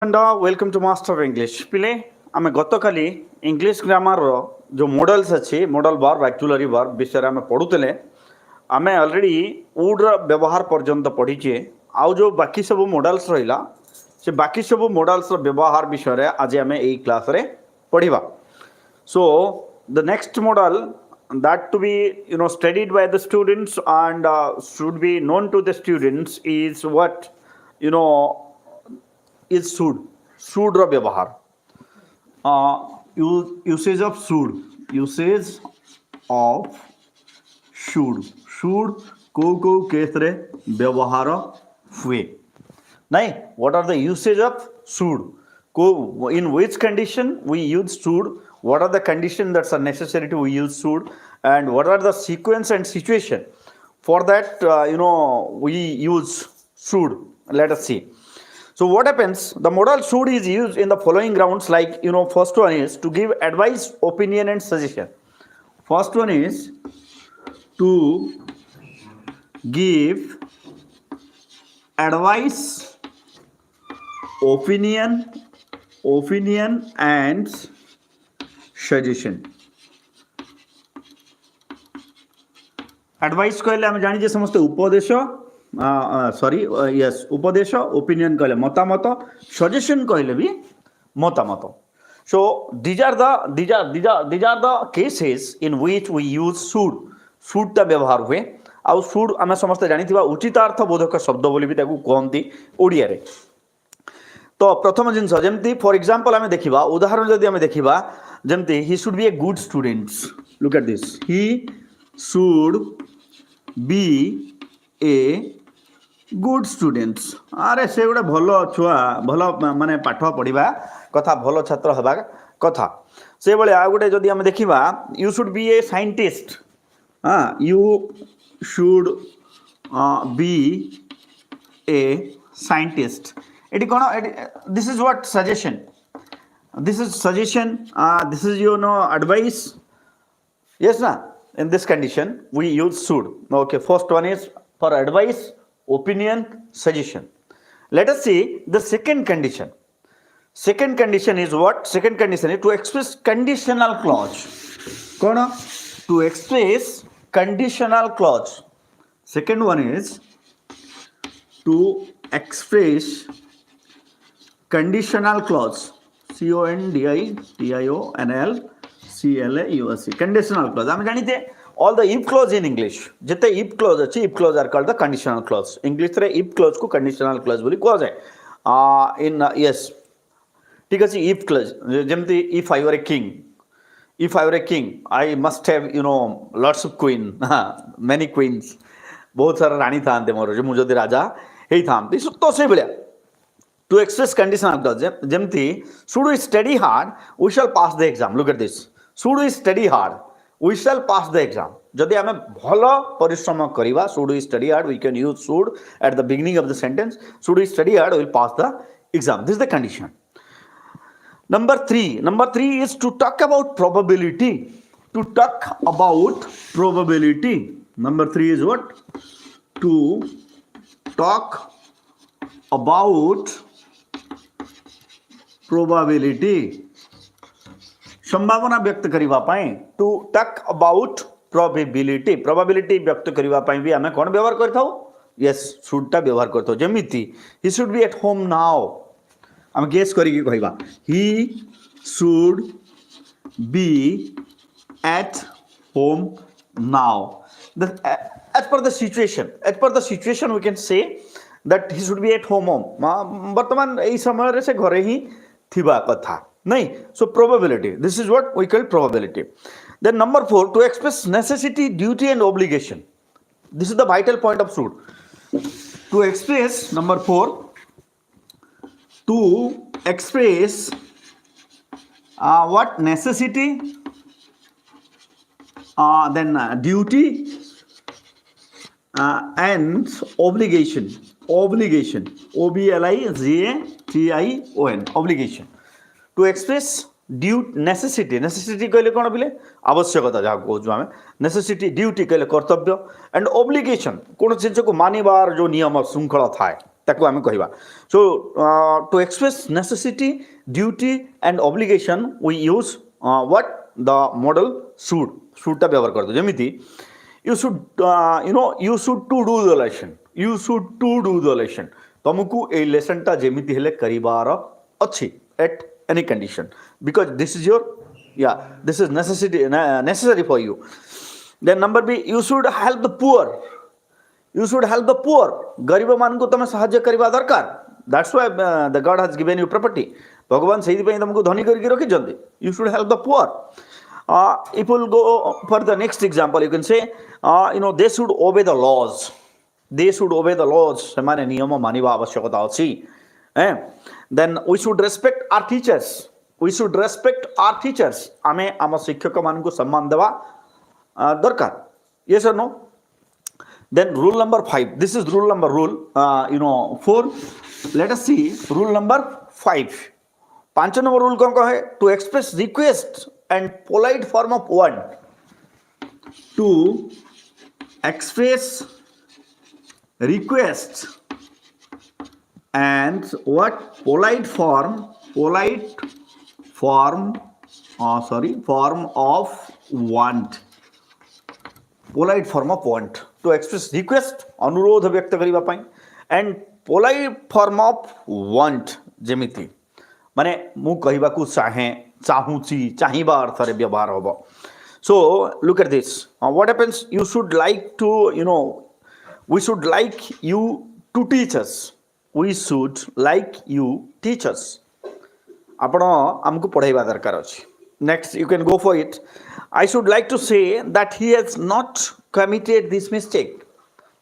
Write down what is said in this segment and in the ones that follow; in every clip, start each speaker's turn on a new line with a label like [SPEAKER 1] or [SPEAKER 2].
[SPEAKER 1] and welcome to Master of English. पिले आमे गतकाली English grammar रो जो मॉडल्स अच्छी मॉडल वर्ब एक्चुअली वर्ब विषय आमे पढ़ुतले आमे ऑलरेडी वुड रो व्यवहार पर्यंत पढ़ीचे आउ जो बाकी सब मॉडल्स रहिला से बाकी सब मॉडल्स रो व्यवहार विषय रे आज आमे एई क्लास रे पढ़िबा. So the next model that to be studied by the students and should be known to the students is what is should रो व्यवहार usage of should को केस रे व्यवहार हुए नहीं. what are the usage of should को in which condition we use should, what are the conditions that are necessary to use should, and what are the sequence and situation for that we use should. Let us see. So what happens, the modal should is used in the following grounds, like first one is to give advice, opinion and suggestion. First one is to give advice, opinion and suggestion. Advice कहले हम जानी जे समस्त उपदेश उपदेश, opinion कहले मतामत, suggestion कहले भी मतामत. So these are the cases in which we use should ता व्यवहार हुए. आउ should आमे समस्त जानिथिबा उचितार्थ बोधक शब्द बोली भी ताकू कहंती ओडिया रे. तो प्रथम जिनस जेमती फॉर एग्जांपल आमे देखिबा उदाहरण जदि आमे देखिबा जेमती he should be a good students. Look at this, he should be a good students. अरे से गोटे भल छुआ भल माने पाठ पढ़ा कथा भल छात्र हवा कथा से भाई आ गोटे जदि आम देखा you should be a scientist. हाँ, you should be a scientist. ये कौन this is what suggestion, this is suggestion, this is advice. Yes ना, in this condition we use should. Okay, first one is for advice, opinion, suggestion. Let us see the second condition. Second condition is what? Second condition is to express conditional clause. कौन? To express conditional clause. Second one is to express conditional clause. CONDITIONAL conditional clause. आम जानी all the if clause in English जिते if clause अच्छी if clause are called the conditional clause. English रे if clause को conditional clause बोली कहा जाए. In yes ठीक है if clause जेमती if I were a king I must have lots of queen many queens. बहुत सारा रानी था अंते मोर जो मुझे दे राजा ही था अंते तो से बोलिया to express conditional clause. जेमती should we study hard we shall pass the exam. Look at this, should we study hard we shall pass the exam. जदि आमे भलो परिश्रम करिवा should we study hard we can use should at the beginning of the sentence. Should we study hard we will pass the exam. This is the condition. Number three is to talk about probability. To talk about probability. Number 3 is what? To talk about probability. संभावना व्यक्त करिवा पाए to talk about probability. Probability व्यक्त करिवा पाए भी आमे कोन व्यवहार करथाउ? यस, शुड ता व्यवहार करथाउ. जेमिति he should be at home now आमे गेस करि कि कहबा he should be at home now. As per the situation we can say that he should be at home. वर्तमान एई समय रे से घरे ही थिबा कथा नहीं. So probability, this is what we call probability. Then number 4, to express necessity, duty and obligation. This is the vital point of should. To express, number 4, to express what? Necessity, then duty and obligation. OBLIGATION, obligation. To express necessity कहले कौन बोले आवश्यकता जहाँ कहूँ आम necessity, duty कहले कर्तव्य and obligation कौन चीज को मानिबार जो नियम श्रृंखला थाए ताको आमे कहबा so to express necessity duty and obligation we use what the modal should टा व्यवहार कर दो जेमिति you should you should to do the lesson you should to do the lesson तुमको ए लेसन टा जेमिति हेले करिवार अच्छी at any condition because this is your this is necessary for you. Then number B, you should help the poor. You should help the poor. गरीब मान को तुम साहाय्य करवा दरकार. That's why the God has given you property. भगवान सही पे तुमको धनी करके रखी जल्दी. You should help the poor. If we'll go for the next example, you can say, they should obey the laws. They should obey the laws. समाने नियम मानिवा आवश्यकता अछि. Then we should respect our teachers. We should respect our teachers. आमे आम शिक्षक मान को सम्मान देवा दरकार. Yes or no? Then rule number 5. This is rule 4. Let us see rule number 5. 5 number rule कौन कहे? To express request and polite form of want. To express request and what? Polite form of want. Polite form of want. To express request अनुरोध व्यक्त करिबा पई and polite form of want जेमिति माने मु कहिबा को चाहूची चाहिबा अर्थ रे व्यवहार होबो. So look at this. What happens? You should like to we should like you to teach us. We should like you teach us. आपण आमको पढ़ाइबा दरकार अछि. Next you can go for it. I should like to say that he has not committed this mistake.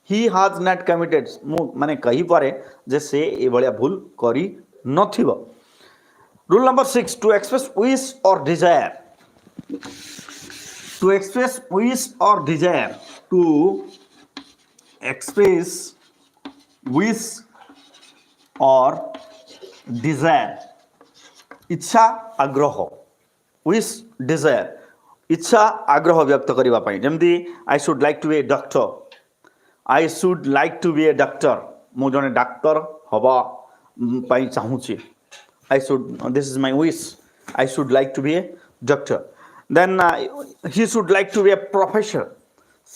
[SPEAKER 1] He has not committed. माने कहि पारे जे से ए भलिया भूल करी नथिबो. Rule number 6, to express wish or desire. To express wish or desire. To express wish or desire. इच्छा आग्रह wish Dzire इच्छा आग्रह व्यक्त करबा पई जेमती I should like to be a doctor. I should like to be a doctor. मु जने डॉक्टर हबा पई चाहूची. I should this is my wish. I should like to be a doctor. Then he should like to be a professor.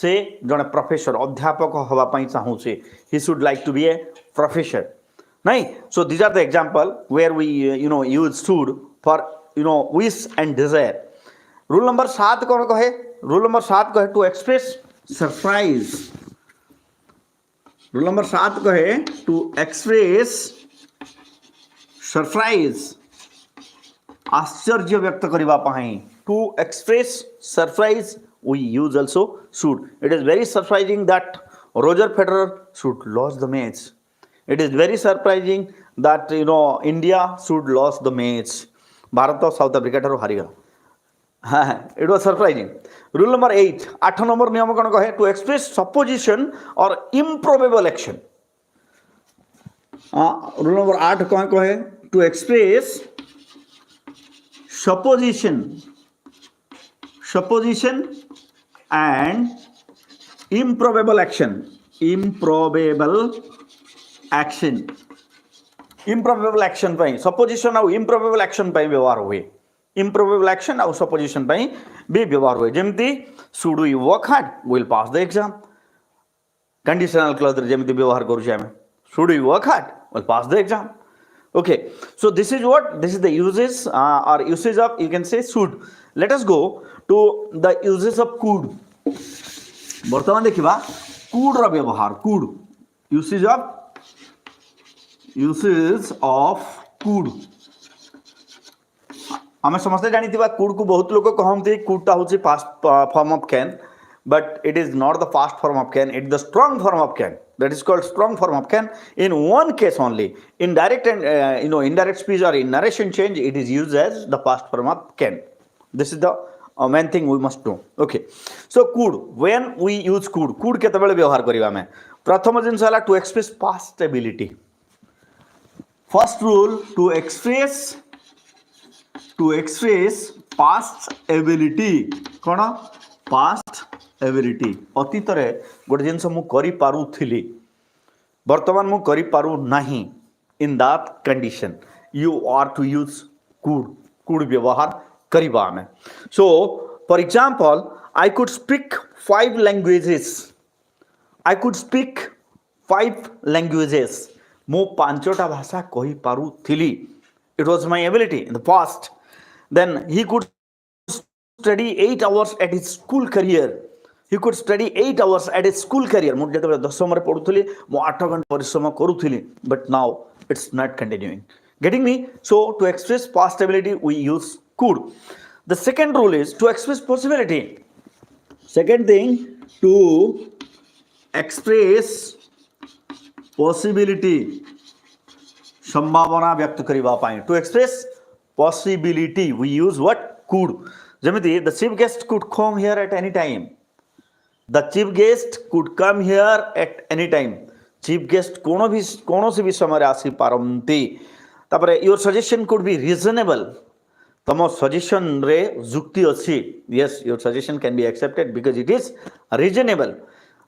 [SPEAKER 1] से जने professor अध्यापक हबा पई चाहूची. He should like to be a professor. नहीं. So these are the example where we use should for wish and desire. Rule number 7 कौन कहे? Rule number 7 कहे to express surprise. Rule number 7 कहे to express surprise. आश्चर्य व्यक्त करिबा पई. To express surprise we use also should. It is very surprising that Roger Federer should lose the match. It is very surprising that India should lose the match. Bharat South Africa ठारो हारी गला. It was surprising. Rule number 8. 8 number नियम कौन कहे? To express supposition or improbable action. Rule number 8 कौन कहे? To express supposition and improbable action. Improbable action pi supposition और improbable action पाई व्यवहार हुए. Improbable action और supposition पाई भी व्यवहार हुए. जेमती should we work hard? We'll pass the exam. Conditional clause जेमती व्यवहार करू छे. Should we work hard? We'll pass the exam. Okay. So this is the uses or usage of, you can say, should. Let us go to the uses of could. बर्तमान देखिबा could रा व्यवहार. could usage of could. आमे समझते जानी थिबा could को बहुत लोग कहंती could ता होची past form of can, but it is not the past form of can. It is the strong form of can. That is called strong form of can. In one case only, in direct and indirect speech or in narration change, it is used as the past form of can. This is the main thing we must know. Okay. So could, when we use could केतेबेले व्यवहार करिवा में प्रथम जिनस हला to express past ability. First rule, to express past ability. कौन? Past ability. अतीत रे गोटे जिनस मु करि पारुथिली ବର୍ତ୍ତମାନ ମୁଁ କରିପାରୁ ନାହିଁ in that condition you are to use could ବ୍ୟବହାର କରିବା ଆମେ so for example I could speak 5 languages I could speak 5 languages ମୁଁ 5ଟା ଭାଷା କହିପାରୁଥିଲି it was my ability in the past then he could study 8 hours at his school career he could study 8 hours at his school career ମୁଁ ଯେତେବେଳେ ଦଶମରେ ପଢୁଥିଲି ମୁଁ 8 ଘଣ୍ଟା ପରିଶ୍ରମ କରୁଥିଲି but now it's not continuing getting me so to express past ability we use could the second rule is to express possibility second thing to express possibility संभावना व्यक्त करबा पाई to express possibility we use what could जेमिति the chief guest could come here at any time the chief guest could come here at any time chief guest कोनोसी भी समय आसी पारंती तापरे your suggestion could be reasonable तम suggestion रे जुक्ति अछि yes your suggestion can be accepted because it is reasonable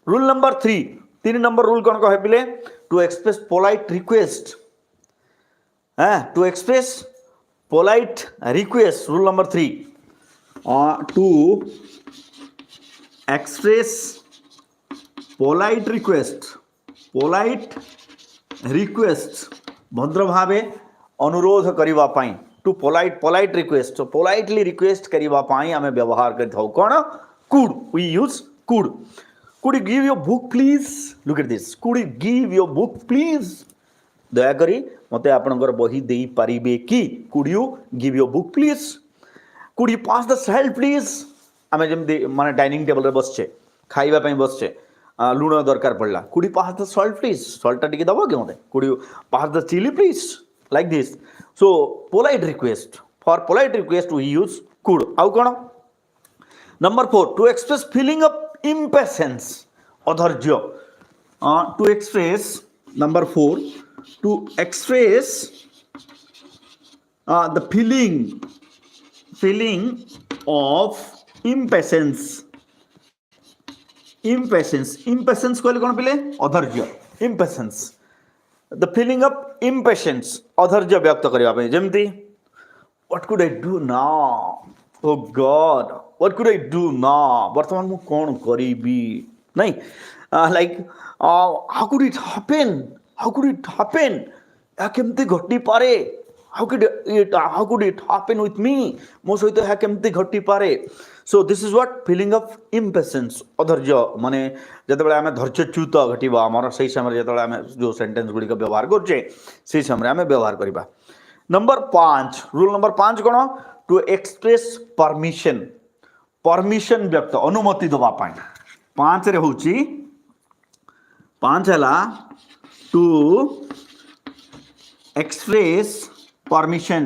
[SPEAKER 1] rule number 3 3 number rule कोन कहे पिले to express polite request to express polite request rule number 3 to express polite request भद्र भावे अनुरोध करिवा पाई to polite request so politely request करिवा पाई आमे व्यवहार करथौ कोन could we use could you give your book please look at this could you give your book please दयाकरी मते आपनकर बही देई परिबे कि could you give your book please could you pass the salt please आमे GeM माने dining table रे बसछे खाइबा पई बसछे लूण दरकार पड़ला could you pass the salt please salt टा टिके दबो कि मते could you pass the chili please like this so polite request for polite request we use could आउ कोन number 4 to express feeling of impatience अधैर्य to express number 4 to express the feeling of impatience कहले कोन पिले अधैर्य impatience the feeling of impatience अधैर्य व्यक्त करबा पे जेमती what could I do now oh god what could I do now वर्तमान मु कोन करिबी नहीं like how could it happen या केमती घटी पारे how could it happen with me मो सहित या केमती घटी पारे so this is what feeling of impatience अधैर्य माने जतबेले आमे धैर्यच्युत घटिबा हमर सही समय जतबेले आमे जो सेंटेंस गुडी का व्यवहार करछे सही समय आमे व्यवहार करिबा नंबर 5 रूल नंबर 5 कोन टू एक्सप्रेस परमिशन व्यक्त अनुमति दबा पाई 5 रे होची 5 हला टू एक्सप्रेस परमिशन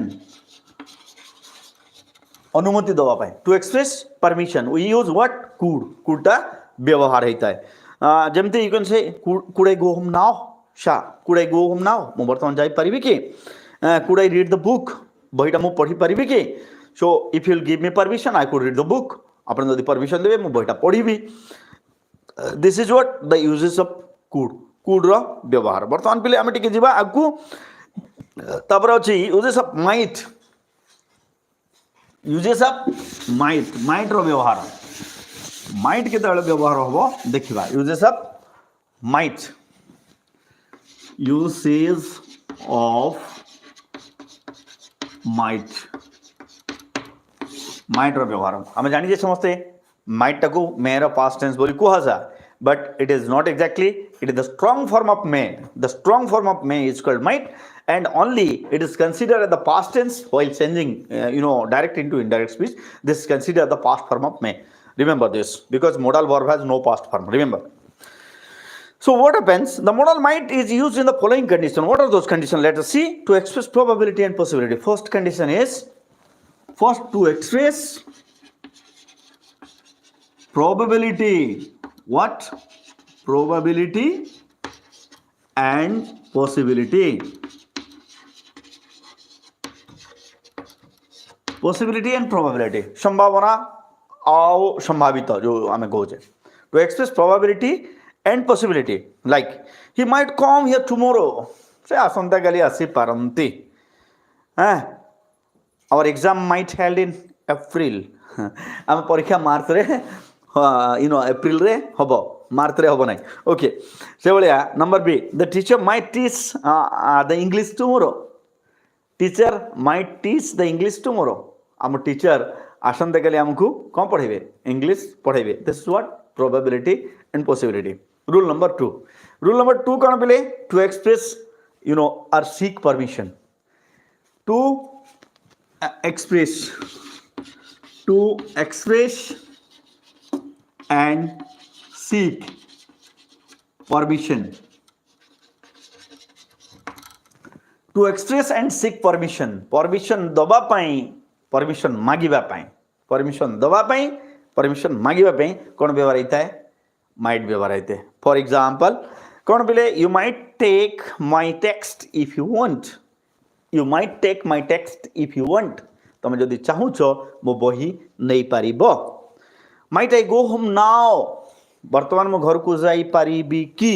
[SPEAKER 1] अनुमति दबा पाए to express permission we use what could टा व्यवहार होता है जेमते you can say could I go home now शा could I go home now मो वर्तमान जाई परिबी कि could I read the book बहिटा मो पढी परिबी कि so if you'll give me permission I could read the book आपण जदी परमिशन देबे मो बहिटा पढीबी this is what the uses of could रो व्यवहार वर्तमान पिले आमे टिके जिबा आगु तबर अछि uses of might रो व्यवहार might के तळे व्यवहार होबो देखिबा uses of might uses of might रो व्यवहार हम जानि जे समस्ते might टाको may रो past tense बोली कुहा जा but it is not exactly it is the strong form of may is called might and only it is considered as the past tense while changing direct into indirect speech this is considered the past form of may remember this because modal verb has no past form remember so what happens the modal might is used in the following condition what are those conditions let us see to express probability and possibility first condition is to express probability what probability and possibility and probability संभावना और संभावित जो हमें कहो to express probability and possibility like he might come here tomorrow, ସେ ଆସନ୍ତାକାଲି ଆସିପାରନ୍ତି। Our exam might held in April, आम परीक्षा मार्च रे एप्रिल रे हम, मार्च रे हम ना। ओके, से भाया number B, the teacher might teach the English tomorrow, teacher might teach the English tomorrow, आम टीचर आसंता काली आमको कौन पढ़ेबे, इंग्लिश पढ़ेबे। This is what probability and possibility. Rule number 2, rule number 2 कौन बोले, to express or seek permission, to express, to express and seek permission, to express and seek permission, permission दबा पाई, permission मागिबा पाई, permission दबा पाई, permission मागिबा पाई कौन व्यवहार होता है, might व्यवहार होते हैं। फॉर एग्जांपल कौन बोले, you might take my text if you want, you might take my text if you want, तुम जदि चाहूच मो बही नहीं पारिबो। might I go home now, वर्तमान मो घर को जाई पारिबी की।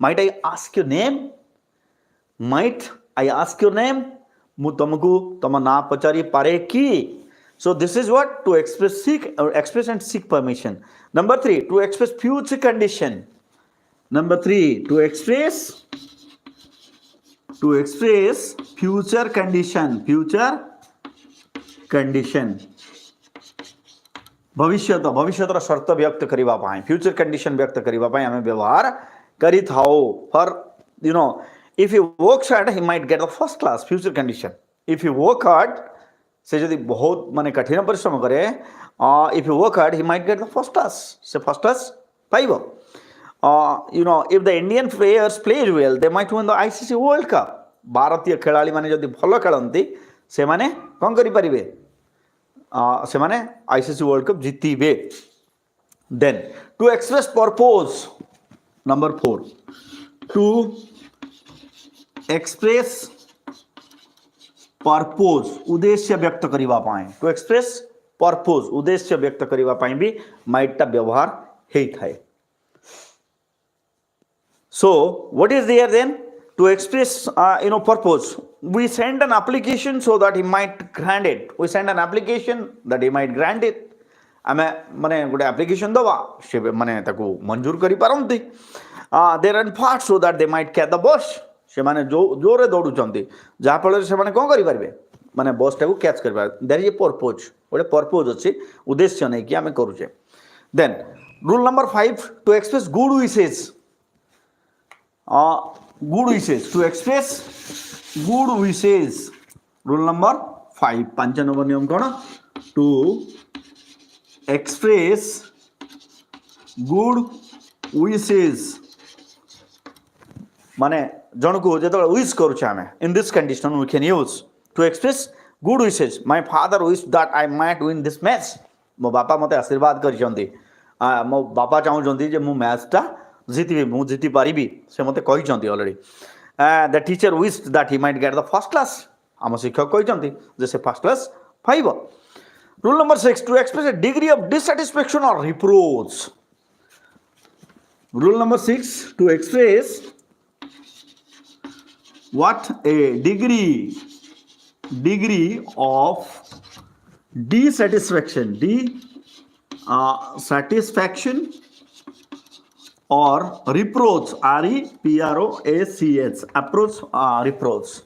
[SPEAKER 1] might I ask your name, might I ask your name, मु तुमको तुम ना पचारी पारे की। so this is what, to express, seek or express and seek permission. Number 3, to express future condition. Number 3, to express future condition, future condition, भविष्यतर शर्त व्यक्त करिबा पाए, फ्यूचर कंडीशन व्यक्त करिबा पाए हमें व्यवहार करि थाओ। For if you work hard he might get the first class, future condition. If you work hard, से जदि बहुत माने कठिन परिश्रम करे, if you work hard he might get the first class, से फर्स्ट क्लास पाइबो। if the Indian players play well, they might win the ICC World Cup. भारतीय खेलाड़ी माने जदि भल खेलती से माने कौन करि परिबे, से माने ICC World Cup जीतिबे। Then to express purpose, number 4, to express purpose, उद्देश्य व्यक्त करिबा पाए, to express purpose, उद्देश्य व्यक्त करिबा पाए भी might टा व्यवहार हेइ थाए। So what is there then, to express purpose, we send an application so that he might grant it, we send an application that he might grant it, आमे माने गोटे एप्लिकेशन दवा से माने ताको मंजूर करि पारंती। They run fast so that they might catch the bus, से माने जो जोरे दौड़ुचंती जहा फल से माने कोन करि पारबे, माने बस टाको कैच करि पार। देयर इज ए पर्पज, गोटे पर्पज अछि, उद्देश्य नै कि आमे करूचे। Then rule number 5, to express good wishes, good wishes, to express good wishes. Rule number 5, 5 number नियम कौन, to express good wishes, माने जन को जो विश करूचे आमे, in this condition we can use to express good wishes. My father wished that I might win this match, मो बापा मते आशीर्वाद करिसंती, मो बापा चाहूचंती जे मु मैच टा जीतिबे, मु जीति पारिबी, से मते कहिसंती already. The teacher wished that he might get the first class, आम शिक्षक कहिसंती जे से फर्स्ट क्लास पाइबो। Rule number 6, to express a degree of dissatisfaction or reproach. Rule number 6, to express what, a degree of dissatisfaction, satisfaction or reproach, reproach, approach, reproach,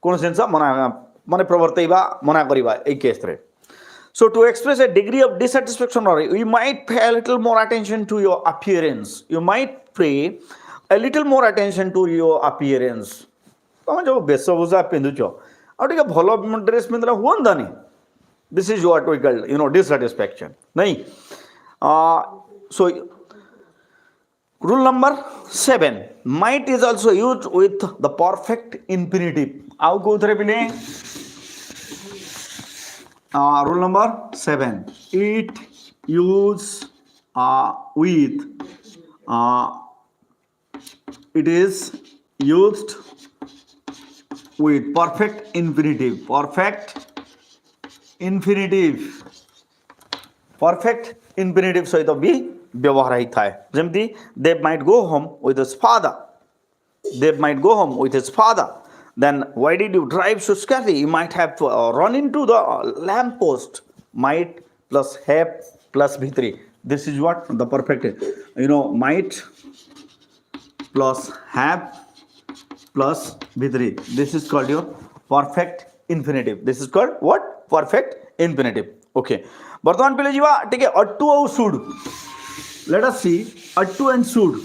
[SPEAKER 1] कौन sense मना माने प्रवर्तैबा मना करिबा ए केस रे। So to express a degree of dissatisfaction, or you might pay a little more attention to your appearance, you might pay a little more attention to your appearance, तुम जो बेशभूषा पिंधुचो आ टिके भलो dress पिंधला हुंदानी, this is what we call dissatisfaction नहीं। So rule number 7, might is also used with the perfect infinitive. आउ कोथरे पिले, rule number 7, it use with, it is used with perfect infinitive, perfect infinitive सहित भी व्यवहार ही थाए। जेमती they might go home with his father, they might go home with his father. Then why did you drive so scarcely? You might have run into the lamp post. Might plus have plus v3. This is what the perfect, might plus have plus v3. This is called your perfect infinitive. This is called what? Perfect infinitive. Okay. Bartaman pile jiva ठीक है ought to और should. Let us see ought to and should.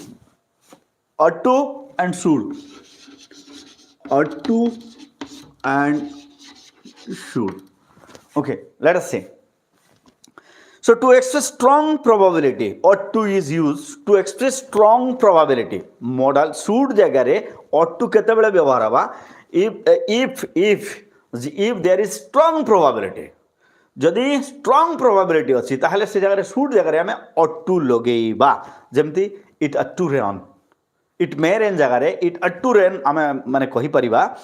[SPEAKER 1] Ought to and should. Ought to and should. Okay. Let us see. So to express strong probability, ought to is used to express strong probability. Modal should जगह रे ought to केते बेले व्यवहार हवा if there is strong probability. जदि strong probability अछि ताहले से जगह रे should जगह रे हमें ought to लगेइबा. जेमति it ought to rain. It may rain जगह रे it ought to rain हमें माने कहि परिबा.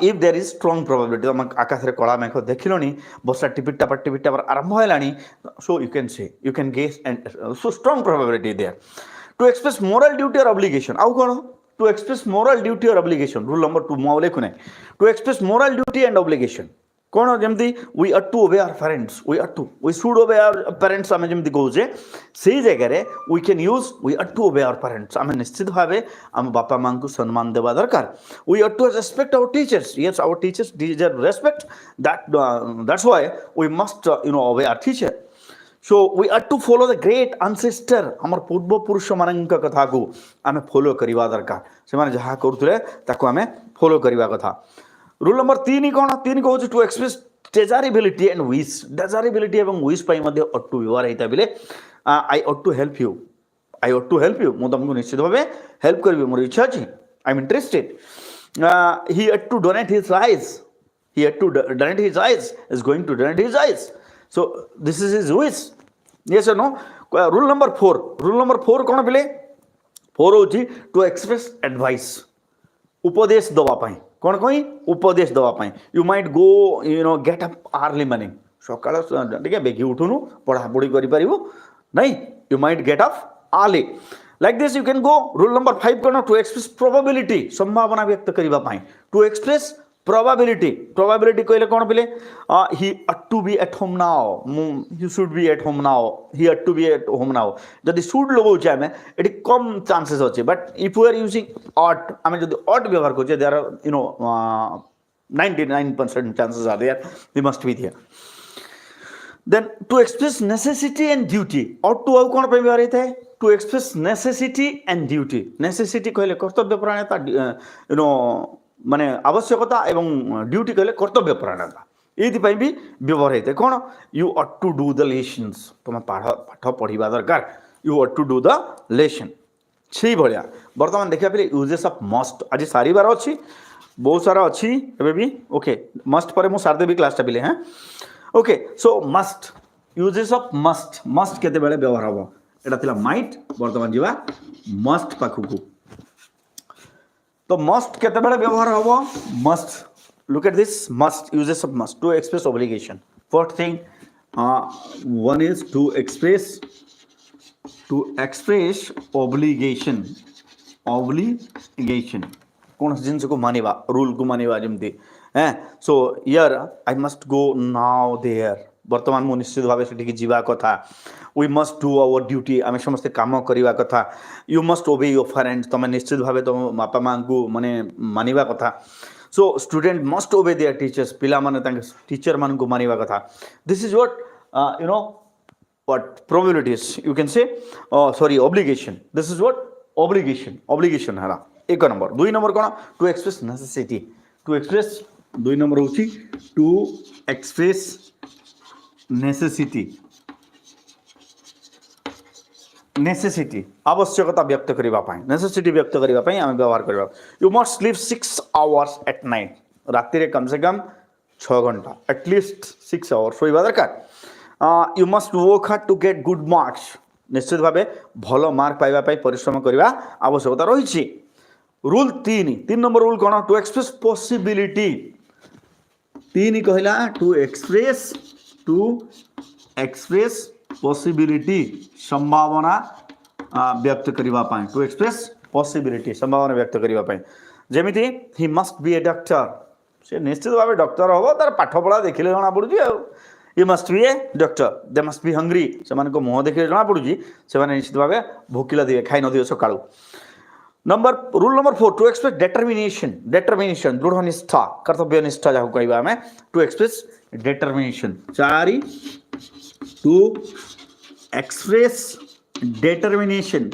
[SPEAKER 1] If there is strong probability, तो आकाश रे कला मेघ देखिलोनी बसा टिपिटा आरंभ हेलानी, so you can say, you can guess, and so strong probability there. To express moral duty or obligation, आउ कौन? To express moral duty or obligation, rule number 2 मोले कुने. To express moral duty and obligation, कौन जेमती we ought to obey our parents, we should obey our parents आमे जेमती कहूजे, सही जगह रे we can use we ought to obey our parents. आमे निश्चित भावे आमे बापा मां को सम्मान देवा दरकार. We ought to respect our teachers. Yes, our teachers deserve respect. That's why we must obey our teacher. So we ought to follow the great ancestor. हमर पूर्व पुरुष माननका कथा को आमे फॉलो करिवा दरकार. से माने जहा करथुले ताको आमे फॉलो करिवा कथा. रूल नंबर 3 कौन 3 कहूँ टू एक्सप्रेस डेजारेबिलिटी एंड विश. डेजारेबिलिटी एवं wish pi Madhya ought to व्यवहार होता बेले आई ought to help you. I ought to help you. मु तुमको निश्चित भावे हेल्प करबी. मोर इच्छा अछि. I am interested. He ought to donate his eyes. He had to donate his eyes. Is going to donate his eyes. So this is his wish. Yes or no? Rule number 4. Rule number 4 कौन बेले 4 होची to express advice. उपदेश दवा पाई. कौन कोई उपदेश दवा पाई. You might go get up early morning. सकाळ ठीक है बेगी उठुनु पढ़ा पढ़ी करि परिबो नहीं. You might get up early. Like this you can go. Rule number 5 कौन to express probability. संभावना व्यक्त करिबा पाई. To express probability कहले कौन बोले he ought to be at home now. You should be at home now. He ought to be at home now. जदि should लगो छै हमें एटी कम चांसेस होचे. But if we are using ought हमें जदि ought व्यवहार कोचे there are 99% chances are there. We must be there. Then to express necessity and duty. ought to कौन पे व्यवहार होता है? To express necessity and duty. Necessity कहले कर्तव्य परायणता माने आवश्यकता एवं ड्यूटी कहले कर्तव्य परायणता. एथि पई भी व्यवहार हेते कोन you ought to do the lessons. तुम पाठ पढ़िबा दरकार. You ought to do the lesson. छी भलिया वर्तमान देखिया पले यूजेस ऑफ मस्ट आज सारी बार अछि बहुत सारा अछि एबे भी. ओके मस्ट पर मु सार देबी क्लास टा बिले हैं. Okay so must uses of must केते बेले व्यवहार हबो एटा थिला माइट. वर्तमान जीवा मस्ट पाखुकु. तो मस्ट केते बेले व्यवहार हबो must. Look at this must uses of must to express obligation. First thing one is to express obligation कौन जिनस को मानिबा रूल को मानिबा जेमती हैं. So here I must go now there. वर्तमान मु निश्चित भावे सेठी की जीवा कथा. We must do our duty. आमे समस्त काम करिवा कथा. You must obey your parents. तमे निश्चित भावे तो बापा मां को माने मानिबा कथा. So student must obey their teachers. पिला माने तांके टीचर मान को मानिबा कथा. This is what what probabilities you can say. Sorry obligation. This is what obligation हला. एक number. 2 number cone to express necessity. To express 2 number होची to express necessity आवश्यकता व्यक्त करिबा पाई. नेसेसिटी व्यक्त करिबा पाई आमे व्यवहार करिबा. You must sleep 6 hours at night. राति रे कम से कम 6 घंटा at least 6 hours सोइबा दरकार. You must work hard to get good marks. निश्चित भावे भलो मार्क पाइबा पाई परिश्रम करिबा आवश्यकता रहिछि. रूल 3 नंबर रूल कोन टू एक्सप्रेस पॉसिबिलिटी. 3 कहला टू एक्सप्रेस पॉसिबिलिटी संभावना व्यक्त करिबा पाई. टू एक्सप्रेस पॉसिबिलिटी संभावना व्यक्त करबा पई जेमिति he must be a doctor से निश्चित भाव डॉक्टर हम तार पाठ पढ़ा देखिले जना पड़ुची ये must be a doctor they must be hungry से मुह देखिले जना पड़ुची से निश्चित भाव भोकिला दिए खाई नदिए सका rule number 4 to express determination दृढ़ निष्ठा कर्तव्य निष्ठा जहाँ कहवा आम to express determination 4 to express determination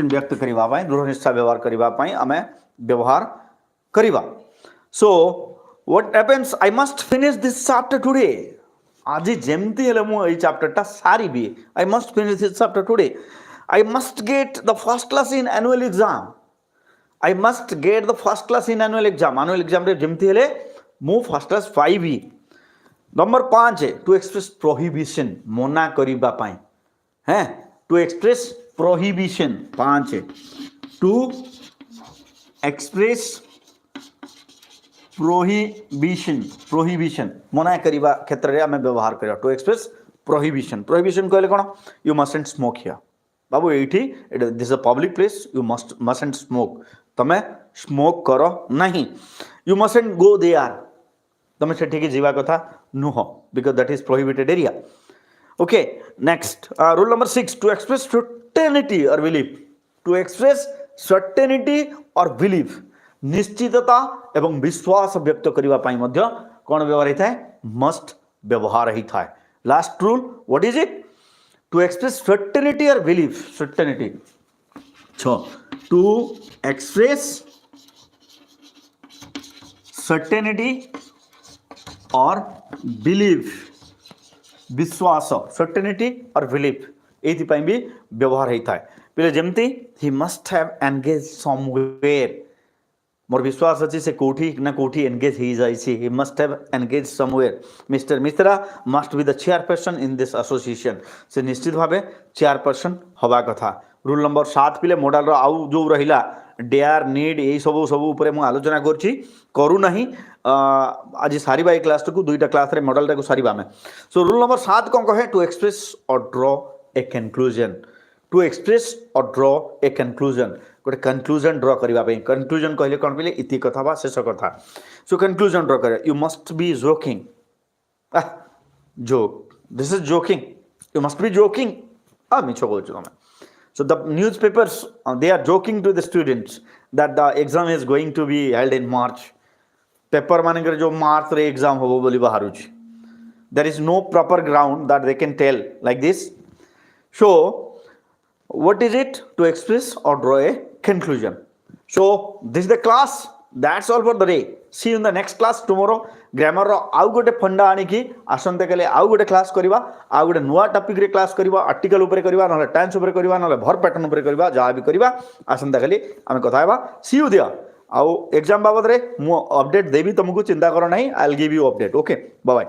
[SPEAKER 1] व्यक्त करने दृढ़ निष्ठा व्यवहार करने आम व्यवहार करवा so what happens I must finish this chapter today आज जमती हेले मु एई चैप्टरटा सारिबी I must finish this chapter today I must get the first class in annual exam I must get the first class in annual exam रे जमती हेले मु फर्स्ट क्लास पाइबी नंबर 5 है टू एक्सप्रेस प्रोहिबिशन मना करबा पाई हैं टू एक्सप्रेस प्रोहिबिशन 5 है to express prohibition मना करबा क्षेत्र रे आमे व्यवहार करबा टू एक्सप्रेस प्रोहिबिशन कहले कोन यू मस्टंट स्मोक हियर बाबू एठी this a public place you mustn't smoke तमे स्मोक करो नहीं यू मस्टंट गो देयर तमे सेठी जीवा कथा नुह because that is prohibited area okay next rule number 6 to express certainty और बिलीफ टू एक्सप्रेस सर्टेनिटी और बिलीफ निश्चितता एवं विश्वास व्यक्त करबा पाई मध्य कोन व्यवहार होता है मस्ट व्यवहार होता है last rule what is it to express certainty और belief certainty to express certainty और बिलीफ विश्वास सर्टेनिटी और बिलीफ ये भी व्यवहार होता है पे जमती he must have engage somewhere more विश्वास अच्छी से कोठी ना कोठी एंगेज ही जाई he must have engage somewhere mister Mishra must be the chairperson in this association से निश्चित भाव चेयरपर्सन हवा कथा रूल नंबर 7 पिले मॉडल आउ जो रहिला डेयर नीड यही सब सब ऊपर मु आलोचना करू नहीं आज सारिबा ए क्लास को दुईटा क्लास रे मॉडल टाको सारिबा में सो रूल नंबर 7 कौन कहे to express or draw a conclusion to express or draw a conclusion गोटे कंक्लूजन ड्रॉ करबा पे कंक्लूजन कहले कोन पले इति कथा बा शेष कथा सो कंक्लूजन ड्रॉ करे you must be joking joke this is joking you must be joking मिछो बोलछ तमे so the newspapers they are joking to the students that the exam is going to be held in March paper मानकर जो मार्च रे exam हो बोली बाहरुची there is no proper ground that they can tell like this so what is it to express or draw a conclusion so this is the class that's all for the day see you in the next class tomorrow grammar रो आउ गोटे फंडा आनी की आसंते कले आउ गोटे class करबा आउ गोटे नुवा टॉपिक रे क्लास करबा आर्टिकल ऊपर करबा नले टेंस ऊपर करबा नले भर पैटर्न ऊपर करबा जा भी करबा आसंते कले आमे कथा हेबा सी यू देयर आउ एग्जाम बाबद रे मु अपडेट देबी तुमको चिंता करो नहीं I will give you update okay bye bye